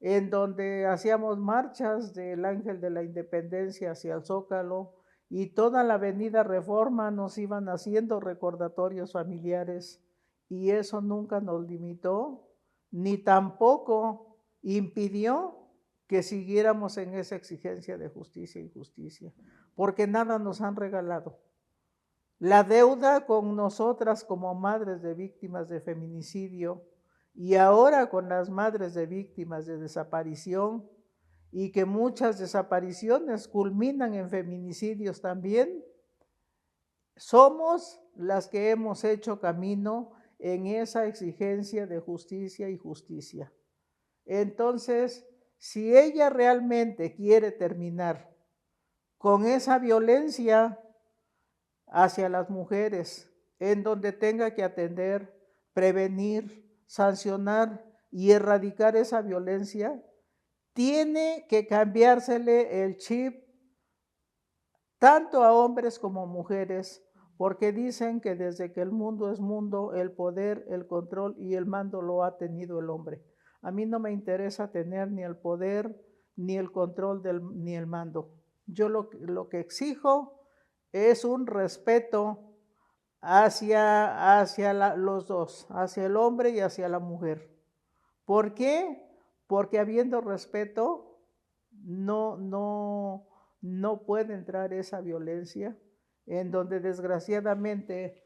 en donde hacíamos marchas del Ángel de la Independencia hacia el Zócalo, y toda la avenida Reforma nos iban haciendo recordatorios familiares, y eso nunca nos limitó, ni tampoco impidió que siguiéramos en esa exigencia de justicia y justicia, porque nada nos han regalado. La deuda con nosotras como madres de víctimas de feminicidio, y ahora con las madres de víctimas de desaparición, y que muchas desapariciones culminan en feminicidios también, somos las que hemos hecho camino en esa exigencia de justicia y justicia. Entonces, si ella realmente quiere terminar con esa violencia hacia las mujeres, en donde tenga que atender, prevenir, sancionar y erradicar esa violencia, tiene que cambiársele el chip tanto a hombres como a mujeres, porque dicen que desde que el mundo es mundo, el poder, el control y el mando lo ha tenido el hombre. A mí no me interesa tener ni el poder, ni el control, ni el mando. Yo lo que exijo es un respeto hacia los dos, hacia el hombre y hacia la mujer. ¿Por qué? Porque habiendo respeto, no puede entrar esa violencia, en donde desgraciadamente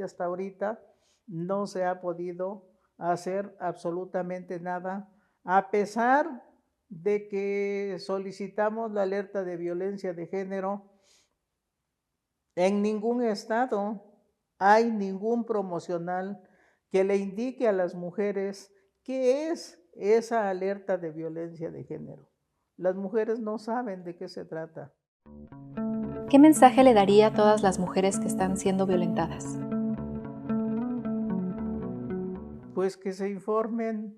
hasta ahorita no se ha podido hacer absolutamente nada, a pesar de que solicitamos la alerta de violencia de género. En ningún estado hay ningún promocional que le indique a las mujeres qué es esa alerta de violencia de género. Las mujeres no saben de qué se trata. ¿Qué mensaje le daría a todas las mujeres que están siendo violentadas? Pues que se informen,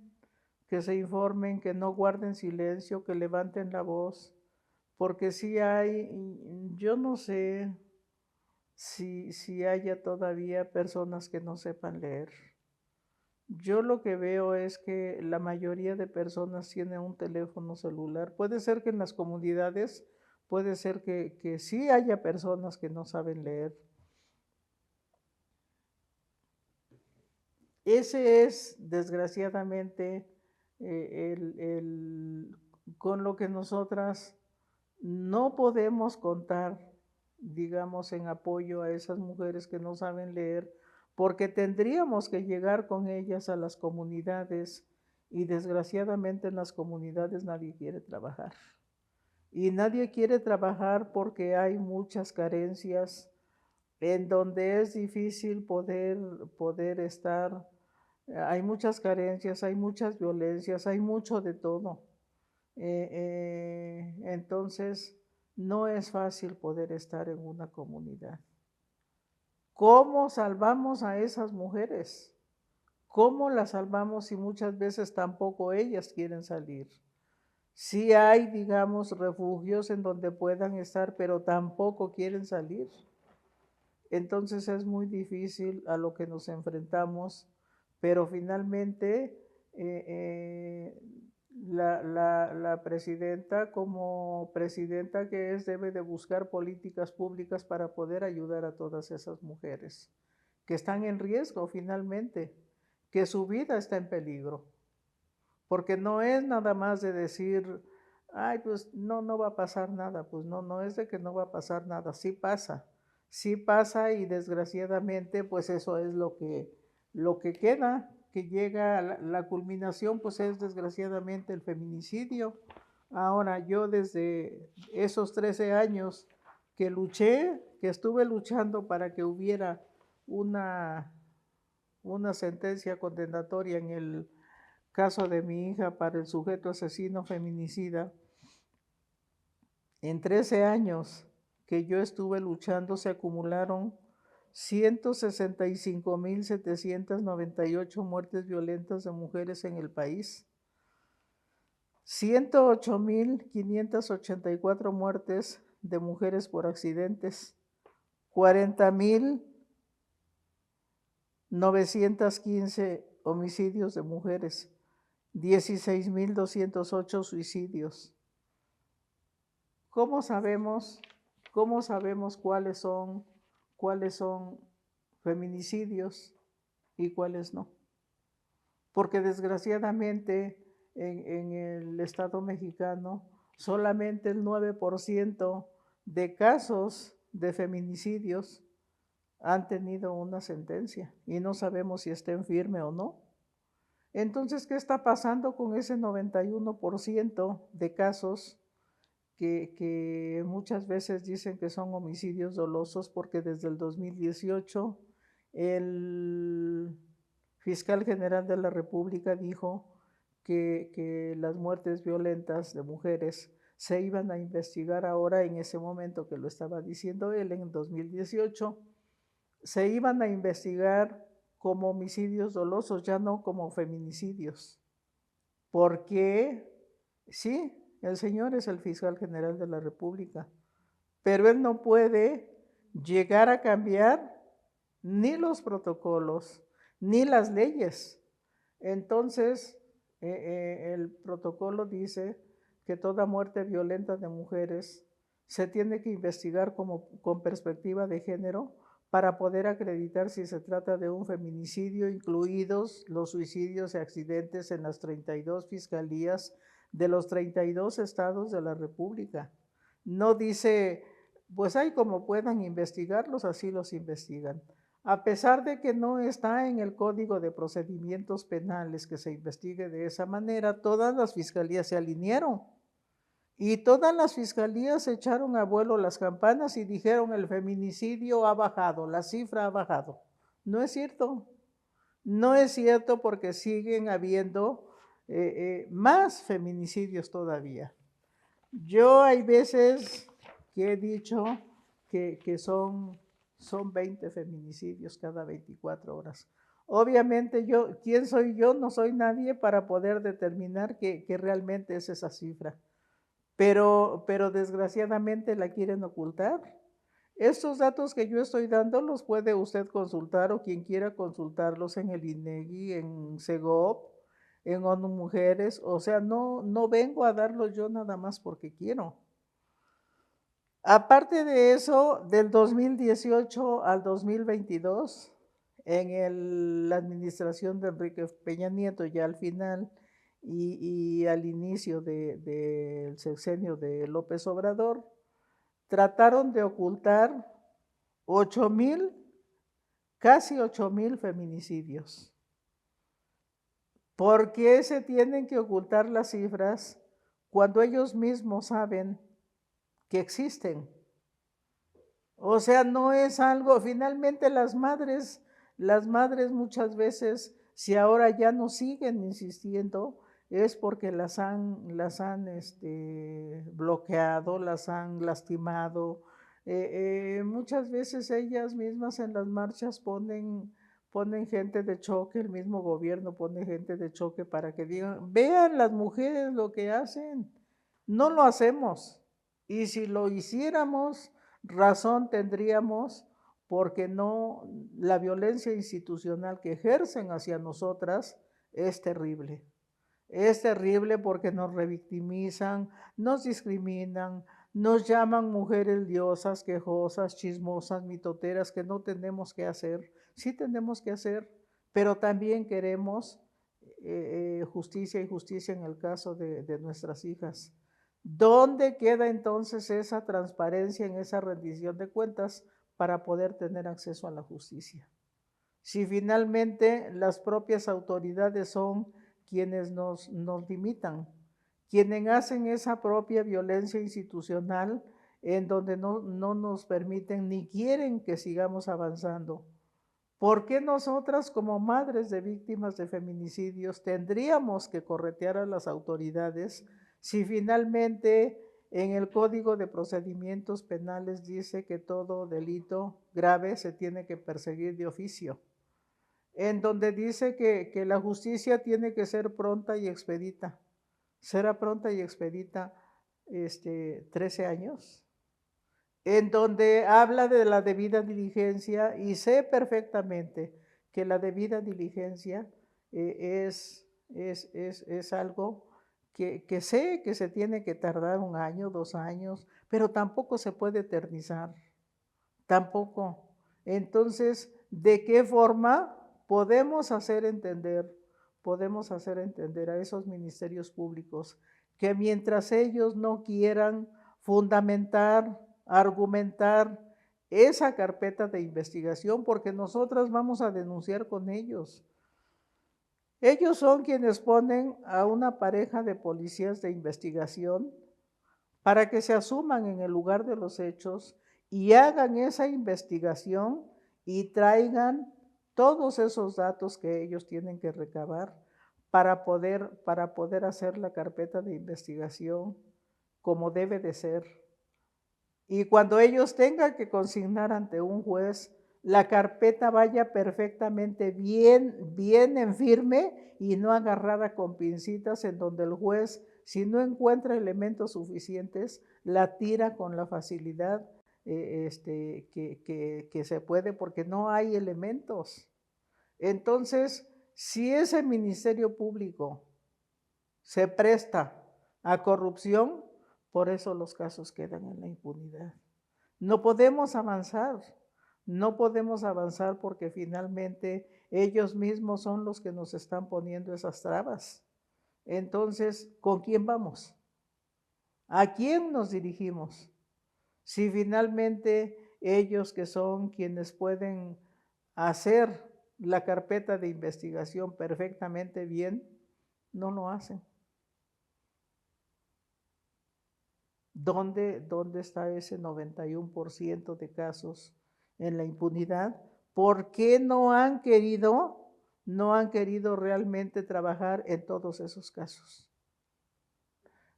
que no guarden silencio, que levanten la voz, porque sí hay, yo no sé si haya todavía personas que no sepan leer. Yo lo que veo es que la mayoría de personas tiene un teléfono celular. Puede ser que en las comunidades, puede ser que sí haya personas que no saben leer. Ese es, desgraciadamente, con lo que nosotras no podemos contar, digamos, en apoyo a esas mujeres que no saben leer, porque tendríamos que llegar con ellas a las comunidades y desgraciadamente en las comunidades nadie quiere trabajar. Y nadie quiere trabajar porque hay muchas carencias en donde es difícil poder estar. Hay muchas carencias, hay muchas violencias, hay mucho de todo. Entonces, no es fácil poder estar en una comunidad. ¿Cómo salvamos a esas mujeres? ¿Cómo las salvamos si muchas veces tampoco ellas quieren salir? Sí hay, digamos, refugios en donde puedan estar, pero tampoco quieren salir. Entonces es muy difícil a lo que nos enfrentamos, pero finalmente la presidenta, como presidenta que es, debe de buscar políticas públicas para poder ayudar a todas esas mujeres que están en riesgo finalmente, que su vida está en peligro, porque no es nada más de decir, ay, pues no va a pasar nada, pues no es de que no va a pasar nada, sí pasa y desgraciadamente pues eso es lo que queda, que llega a la culminación pues es desgraciadamente el feminicidio. Ahora yo desde esos 13 años que luché, que estuve luchando para que hubiera una sentencia condenatoria en el caso de mi hija para el sujeto asesino feminicida, en 13 años que yo estuve luchando se acumularon 165,798 muertes violentas de mujeres en el país, 108,584 muertes de mujeres por accidentes, 40,915 homicidios de mujeres, 16,208 suicidios. ¿Cómo sabemos cuáles son feminicidios y cuáles no? Porque desgraciadamente en el Estado mexicano solamente el 9% de casos de feminicidios han tenido una sentencia y no sabemos si estén firme o no. Entonces, ¿qué está pasando con ese 91% de casos que muchas veces dicen que son homicidios dolosos? Porque desde el 2018 el fiscal general de la República dijo que las muertes violentas de mujeres se iban a investigar ahora, en ese momento que lo estaba diciendo él, en el 2018, se iban a investigar como homicidios dolosos, ya no como feminicidios. Porque sí, el señor es el fiscal general de la República, pero él no puede llegar a cambiar ni los protocolos, ni las leyes. Entonces, el protocolo dice que toda muerte violenta de mujeres se tiene que investigar con perspectiva de género para poder acreditar si se trata de un feminicidio, incluidos los suicidios y accidentes en las 32 fiscalías de los 32 estados de la República. No dice, pues hay como puedan investigarlos, así los investigan. A pesar de que no está en el Código de Procedimientos Penales que se investigue de esa manera, todas las fiscalías se alinearon y todas las fiscalías echaron a vuelo las campanas y dijeron el feminicidio ha bajado, la cifra ha bajado. No es cierto. No es cierto porque siguen habiendo más feminicidios todavía. Yo hay veces que he dicho que son 20 feminicidios cada 24 horas. Obviamente yo, ¿quién soy yo? No soy nadie para poder determinar que realmente es esa cifra. Pero desgraciadamente la quieren ocultar. Estos datos que yo estoy dando los puede usted consultar o quien quiera consultarlos en el INEGI, en Segov, en ONU Mujeres. O sea, no vengo a darlos yo nada más porque quiero. Aparte de eso, del 2018 al 2022, en la administración de Enrique Peña Nieto, ya al final y al inicio del sexenio de López Obrador, trataron de ocultar 8,000, casi 8,000 feminicidios. ¿Por qué se tienen que ocultar las cifras cuando ellos mismos saben que existen? O sea, no es algo, finalmente las madres muchas veces, si ahora ya no siguen insistiendo, es porque las han bloqueado, las han lastimado. Muchas veces ellas mismas en las marchas ponen gente de choque, el mismo gobierno pone gente de choque para que digan, vean las mujeres lo que hacen. No lo hacemos. Y si lo hiciéramos, razón tendríamos, porque no, la violencia institucional que ejercen hacia nosotras es terrible. Es terrible porque nos revictimizan, nos discriminan, nos llaman mujeres diosas, quejosas, chismosas, mitoteras, que no tenemos que hacer. Sí tenemos que hacer, pero también queremos justicia y justicia en el caso de nuestras hijas. ¿Dónde queda entonces esa transparencia en esa rendición de cuentas para poder tener acceso a la justicia? Si finalmente las propias autoridades son quienes nos limitan, quienes hacen esa propia violencia institucional en donde no nos permiten ni quieren que sigamos avanzando. ¿Por qué nosotras como madres de víctimas de feminicidios tendríamos que corretear a las autoridades si finalmente en el Código de Procedimientos Penales dice que todo delito grave se tiene que perseguir de oficio? En donde dice que la justicia tiene que ser pronta y expedita. ¿Será pronta y expedita 13 años? En donde habla de la debida diligencia y sé perfectamente que la debida diligencia es algo que sé que se tiene que tardar 1 año, 2 años, pero tampoco se puede eternizar, tampoco. Entonces, ¿de qué forma podemos hacer entender a esos ministerios públicos que mientras ellos no quieran fundamentar, argumentar esa carpeta de investigación, porque nosotras vamos a denunciar con ellos? Ellos son quienes ponen a una pareja de policías de investigación para que se asuman en el lugar de los hechos y hagan esa investigación y traigan todos esos datos que ellos tienen que recabar para poder hacer la carpeta de investigación como debe de ser. Y cuando ellos tengan que consignar ante un juez, la carpeta vaya perfectamente bien en firme y no agarrada con pincitas, en donde el juez, si no encuentra elementos suficientes, la tira con la facilidad que se puede, porque no hay elementos. Entonces, si ese Ministerio Público se presta a corrupción, por eso los casos quedan en la impunidad. No podemos avanzar porque finalmente ellos mismos son los que nos están poniendo esas trabas. Entonces, ¿con quién vamos? ¿A quién nos dirigimos? Si finalmente ellos, que son quienes pueden hacer la carpeta de investigación perfectamente bien, no lo hacen. ¿Dónde está ese 91% de casos en la impunidad? ¿Por qué no han querido no han querido realmente trabajar en todos esos casos.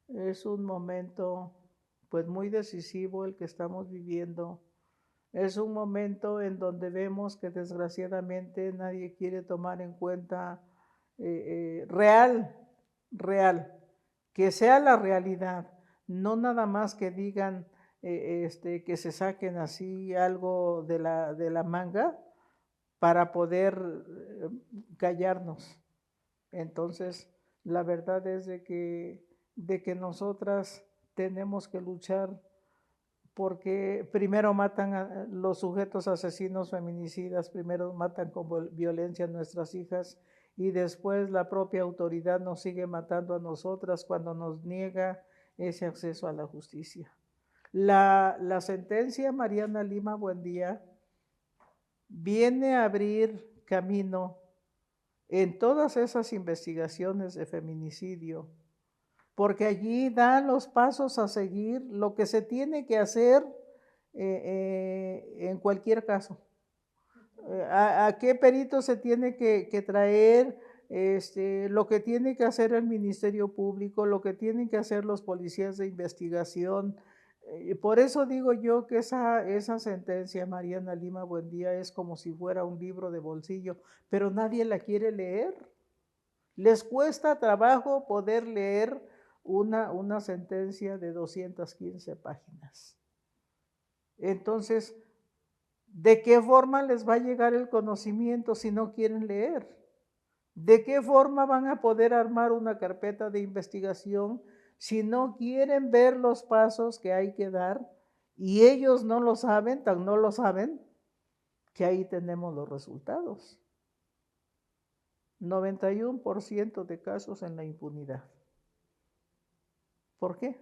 Es un momento pues muy decisivo el que estamos viviendo. Es un momento en donde vemos que desgraciadamente nadie quiere tomar en cuenta real, que sea la realidad, no nada más que digan que se saquen así algo de la manga para poder callarnos. Entonces, la verdad es de que nosotras tenemos que luchar porque primero matan a los sujetos asesinos feminicidas, primero matan con violencia a nuestras hijas y después la propia autoridad nos sigue matando a nosotras cuando nos niega ese acceso a la justicia. La sentencia Mariana Lima Buendía viene a abrir camino en todas esas investigaciones de feminicidio, porque allí da los pasos a seguir, lo que se tiene que hacer en cualquier caso. ¿A qué perito se tiene que traer? Lo que tiene que hacer el Ministerio Público, lo que tienen que hacer los policías de investigación. Por eso digo yo que esa sentencia, Mariana Lima Buendía, es como si fuera un libro de bolsillo, pero nadie la quiere leer. Les cuesta trabajo poder leer una sentencia de 215 páginas. Entonces, ¿de qué forma les va a llegar el conocimiento si no quieren leer? ¿De qué forma van a poder armar una carpeta de investigación si no quieren ver los pasos que hay que dar? Y ellos no lo saben, tan no lo saben, que ahí tenemos los resultados. 91% de casos en la impunidad. ¿Por qué?